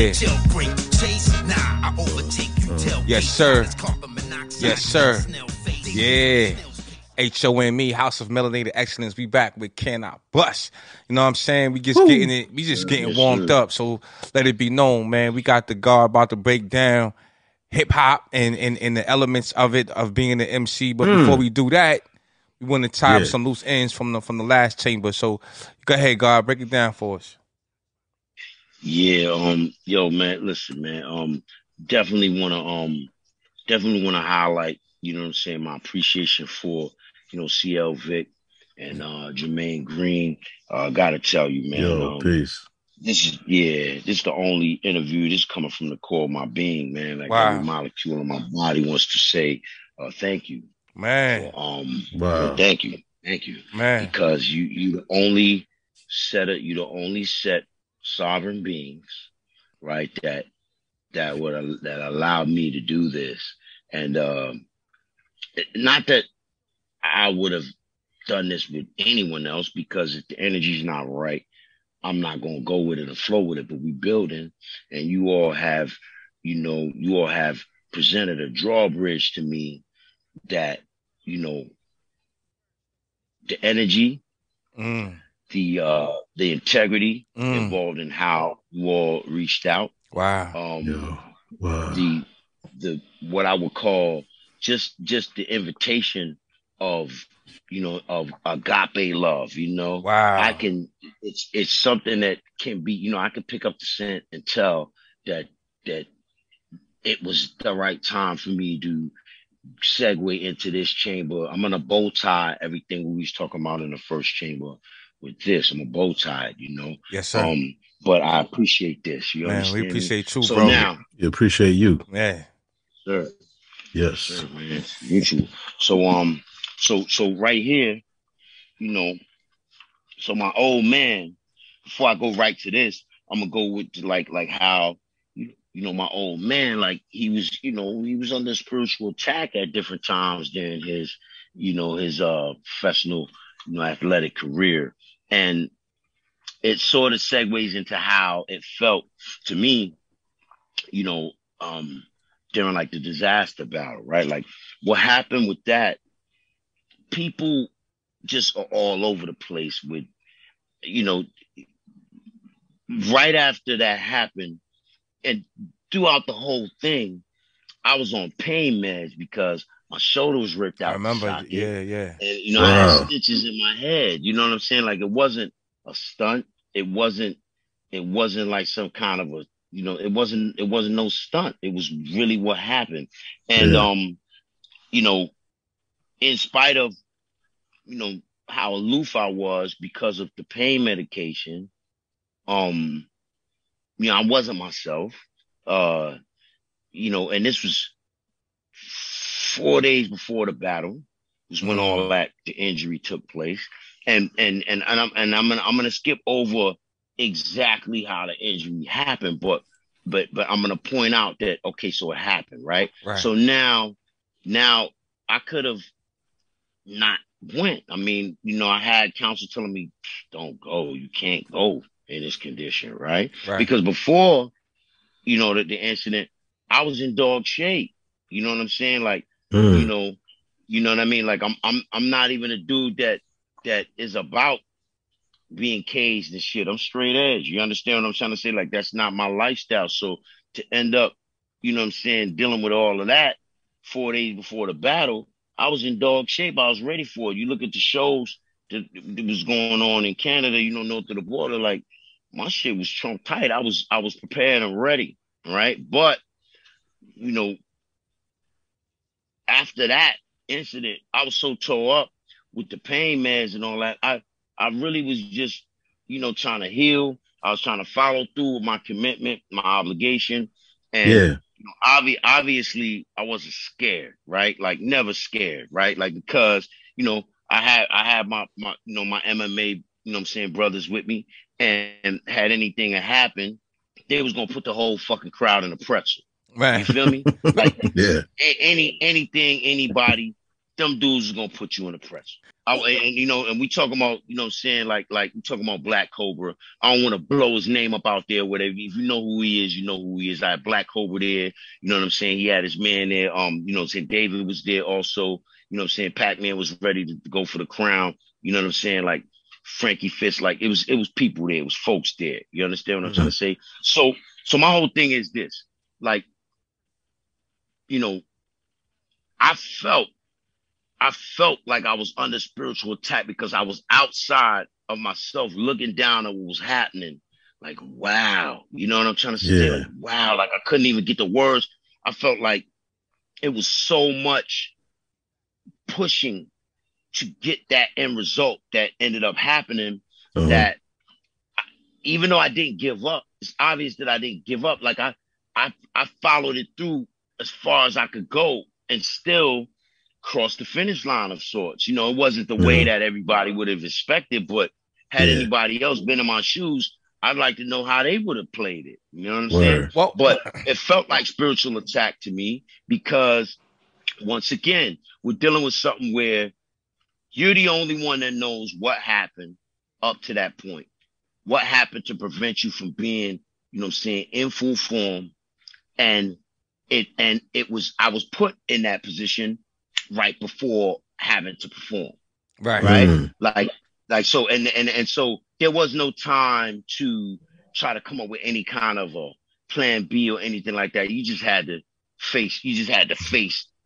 Yeah. Yes, sir. Yes, sir. Yeah. H.O.M.E, House of Melanated Excellence. We back with Canibus. You know what I'm saying? We just getting it. We just getting warmed up. So let it be known, man. We got the guard about to break down hip hop and the elements of it, of being an MC. But before we do that, we want to tie up some loose ends from the last chamber. So go ahead, guard, break it down for us. Yeah, yo, man, listen, man, definitely wanna highlight, you know what I'm saying, my appreciation for, you know, CL Vic and Jermaine Green. Gotta tell you, man, peace. this is the only interview. This is coming from the core of my being, man. Like every molecule in my body wants to say, thank you. Man. For, thank you. Man. Because you the only set sovereign beings, right, that allowed me to do this. And not that I would have done this with anyone else, because if the energy's not right, I'm not gonna go with it and flow with it. But we building, and you all have presented a drawbridge to me that, you know, the energy, the integrity involved in how you all reached out. Wow. The what I would call just the invitation of, you know, of agape love, you know. Wow. It's something that can be, you know, I can pick up the scent and tell that it was the right time for me to segue into this chamber. I'm gonna bow tie everything we was talking about in the first chamber with this. I'm a bow tie, you know. Yes, sir. But I appreciate this. You man, understand? We appreciate you, so bro. Now, we appreciate you. Yeah. Sir. Yes. Sir, man. Mutual. So right here, you know, so my old man, before I go right to this, I'm gonna go with like how, you know, my old man, like he was under spiritual attack at different times during his, you know, his professional, you know, athletic career. And it sort of segues into how it felt to me, you know, during like the Dizaster battle, right? Like what happened with that, people just are all over the place with, you know, right after that happened and throughout the whole thing, I was on pain meds because my shoulder was ripped out. I remember, socket, yeah. And, you know, I had stitches in my head. You know what I'm saying? Like it wasn't a stunt. It wasn't like some kind of a, you know, it wasn't no stunt. It was really what happened. And, you know, in spite of, you know, how aloof I was because of the pain medication, you know, I wasn't myself. You know, and this was 4 days before the battle, was when all that the injury took place. And I'm gonna skip over exactly how the injury happened, but I'm gonna point out that okay, so it happened, right? So now I could have not went. I mean, you know, I had counsel telling me, don't go, you can't go in this condition, right? Because before, you know, the incident, I was in dog shape. You know what I'm saying? Like, you know what I mean? Like I'm not even a dude that is about being caged and shit. I'm straight edge. You understand what I'm trying to say? Like that's not my lifestyle. So to end up, you know what I'm saying, dealing with all of that 4 days before the battle, I was in dog shape. I was ready for it. You look at the shows that was going on in Canada, you know, north of the border, like my shit was trump tight. I was prepared and ready, right? But, you know, after that incident, I was so tore up with the pain meds and all that. I really was just, you know, trying to heal. I was trying to follow through with my commitment, my obligation. And you know, obviously I wasn't scared, right? Like never scared, right? Like because, you know, I had my you know, my MMA, you know what I'm saying, brothers with me, and had anything that happened, they was gonna put the whole fucking crowd in a pretzel. You feel me? Like anything, anybody them dudes is gonna put you in the press. And we talking about, you know what I'm saying, like we talking about Black Cobra. I don't want to blow his name up out there, whatever. If you know who he is, you know who he is. I had Black Cobra there, you know what I'm saying? He had his man there. You know what I'm saying? David was there also, you know what I'm saying? Pac-Man was ready to go for the crown, you know what I'm saying? Like Frankie Fist, like it was people there, it was folks there. You understand what I'm trying to say? So my whole thing is this, like, you know, I felt like I was under spiritual attack because I was outside of myself looking down at what was happening. Like, wow. You know what I'm trying to say? Like, wow. Like, I couldn't even get the words. I felt like it was so much pushing to get that end result that ended up happening that even though I didn't give up, it's obvious that I didn't give up. Like, I followed it through as far as I could go and still cross the finish line of sorts. You know, it wasn't the way that everybody would have expected, but had anybody else been in my shoes, I'd like to know how they would have played it. You know what I'm saying? Well, but it felt like spiritual attack to me because once again, we're dealing with something where you're the only one that knows what happened up to that point. What happened to prevent you from being, you know what I'm saying, in full form. And I was put in that position right before having to perform. Right. Like, so, and so there was no time to try to come up with any kind of a plan B or anything like that. You just had to face,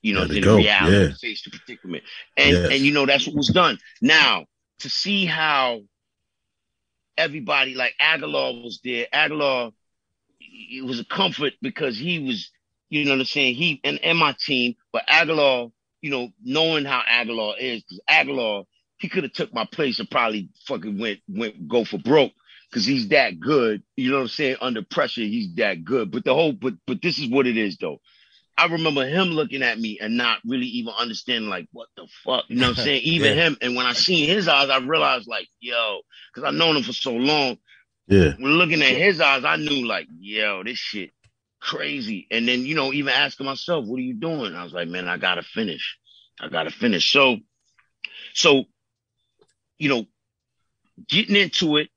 you know, the reality, face the predicament. And you know, that's what was done. Now, to see how everybody, like Aguilar was there, it was a comfort because he was, you know what I'm saying, he and my team, but Aguilar, you know, knowing how Aguilar is, because Aguilar, he could have took my place and probably fucking went go for broke because he's that good. You know what I'm saying? Under pressure, he's that good. But but this is what it is though. I remember him looking at me and not really even understanding like what the fuck. You know what I'm saying? Even him. And when I seen his eyes, I realized like, yo, because I've known him for so long. Yeah. When looking at his eyes, I knew like, yo, this shit crazy. And then, you know, even asking myself, what are you doing? I was like, man, I gotta finish. So, you know, getting into it,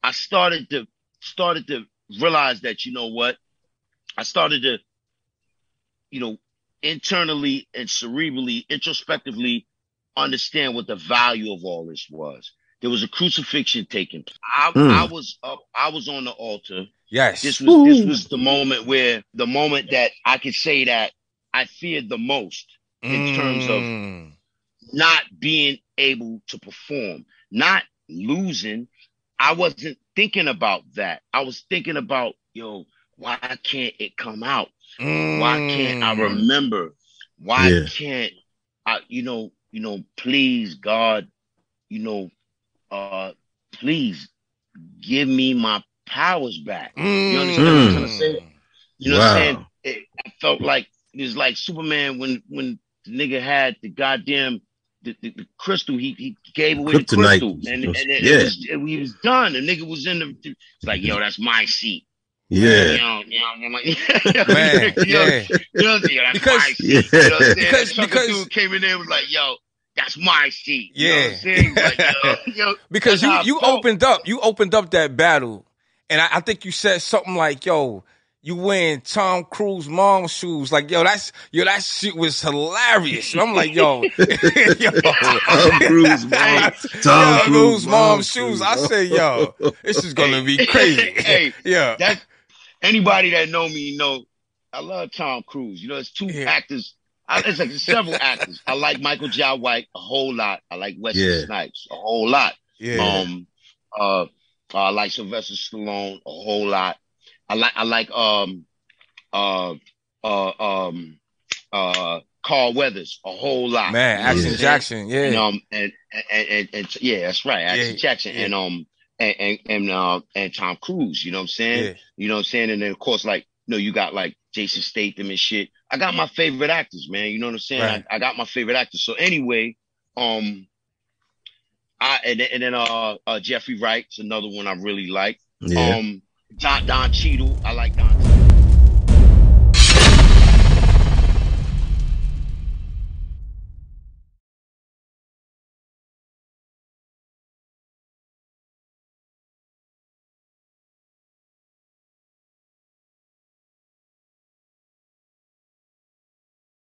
I started to realize that, you know what, I started to, you know, internally and cerebrally, introspectively understand what the value of all this was. There was a crucifixion taking place. I was on the altar. Yes. This was the moment that I could say that I feared the most in terms of not being able to perform, not losing. I wasn't thinking about that. I was thinking about, yo, why can't it come out? Why can't I remember? Why can't I, you know, please God, you know, please give me my powers back. You understand what I'm trying to say? You know what I'm saying? I felt like it was like Superman when the nigga had the goddamn the crystal, he gave away Kryptonite. The crystal, and he was done. The nigga was in the. It's like, yo, that's my seat. Yeah. Because dude came in there and was like, yo, that's my seat. Yeah. You know what I'm saying? Like, yo, because you opened up that battle, and I think you said something like, yo, you wearing Tom Cruise mom shoes. Like, yo, that shit was hilarious. And I'm like, yo, Tom Cruise mom shoes. I said, yo, this is gonna be crazy. Hey, yeah. That's anybody that know me know I love Tom Cruise. You know, it's two actors. It's like several actors. I like Michael J. White a whole lot. I like Wesley Snipes a whole lot. Yeah. I like Sylvester Stallone a whole lot. I like Carl Weathers a whole lot. Man, Action Jackson, yeah. And yeah, that's right, Action Jackson, and Tom Cruise. You know what I'm saying? Yeah. You know what I'm saying? And then of course, like, you know, you got like Jason Statham and shit. I got my favorite actors, man. You know what I'm saying? Right. I got my favorite actors. So anyway, and then Jeffrey Wright's another one I really like. Yeah. Don Cheadle. I like Don Cheadle.